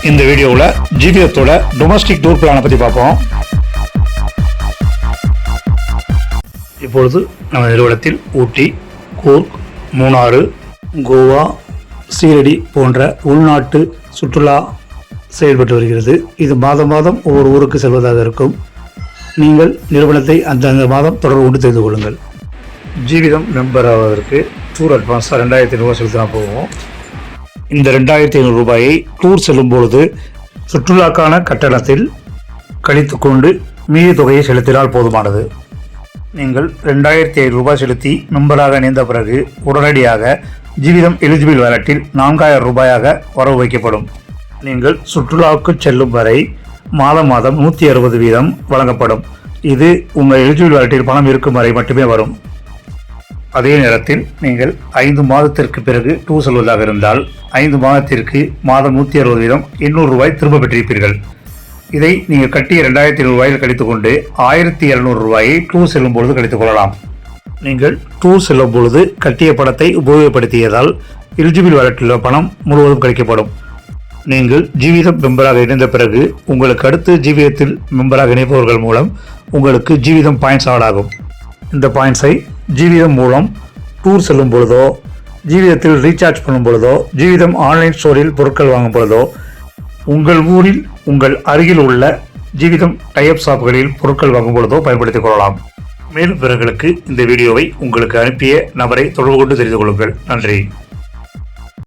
இந்த வீடியோவில் ஜிவிஎத்தோட domestic tour பிளானை பற்றி பார்ப்போம். இப்பொழுது நம்ம நிறுவனத்தில் ஊட்டி, கூர்க், மூணாறு, கோவா, சீரடி போன்ற உள்நாட்டு சுற்றுலா செயல்பட்டு வருகிறது. இது மாதம் மாதம் ஒவ்வொரு ஊருக்கு செல்வதாக இருக்கும். நீங்கள் நிறுவனத்தை அந்தந்த மாதம் தொடர்பு கொண்டு தெரிந்து கொள்ளுங்கள். ஜீவிதம் மெம்பர் ஆவதற்கு டூர் அட்வான்ஸாக 2500 ரூபாய் செலுத்தினா போவோம். இந்த 2500 ரூபாயை டூர் செல்லும் பொழுது சுற்றுலாக்கான கட்டணத்தில் கழித்து கொண்டு மீதி தொகையை செலுத்தினால் போதுமானது. நீங்கள் 2500 ரூபாய் செலுத்தி மெம்பராக இணைந்த பிறகு உடனடியாக ஜீவிதம் எலிஜிபிள் வாலெட்டில் 4000 ரூபாயாக வரவு வைக்கப்படும். நீங்கள் சுற்றுலாவுக்கு செல்லும் வரை மாதம் 160 வீதம் வழங்கப்படும். இது உங்கள் எலிஜிபிள் வாலெட்டில் பணம் இருக்கும் வரை மட்டுமே வரும். அதே நேரத்தில் நீங்கள் 5 மாதத்திற்கு பிறகு டூர் செல்வதாக இருந்தால் 5 மாதத்திற்கு மாதம் 160 வீதம் 800 ரூபாய் திரும்ப பெற்றிருப்பீர்கள். இதை நீங்கள் கட்டிய 2500 ரூபாயில் கழித்துக் கொண்டு 1700 ரூபாயை டூர் செல்லும் பொழுது கழித்துக் கொள்ளலாம். நீங்கள் டூர் செல்லும் பொழுது கட்டிய பணத்தை உபயோகப்படுத்தியதால் எலிஜிபிள் வாலெட்டில் பணம் முழுவதும் கழிக்கப்படும். நீங்கள் ஜீவிதம் மெம்பராக இணைந்த பிறகு உங்களுக்கு அடுத்து ஜீவிதத்தில் மெம்பராக இணைப்பவர்கள் மூலம் உங்களுக்கு ஜீவிதம் பாயிண்ட்ஸ் ஆட் ஆகும். இந்த பாயிண்ட்ஸை ஜீவிதம் மூலம் டூர் செல்லும் பொழுதோ, ஜீவிதத்தில் ரீசார்ஜ் பண்ணும் பொழுதோ, ஜீவிதம் ஆன்லைன் ஸ்டோரில் பொருட்கள் வாங்கும் பொழுதோ, உங்கள் ஊரில் உங்கள் அருகில் உள்ள ஜீவிதம் டைப் ஷாப்புகளில் பொருட்கள் வாங்கும் பொழுதோ பயன்படுத்திக் கொள்ளலாம். மேலும் பிறர்களுக்கு இந்த வீடியோவை உங்களுக்கு அனுப்பிய நபரை தொடர்பு கொண்டு தெரிந்து கொள்ளுங்கள். நன்றி.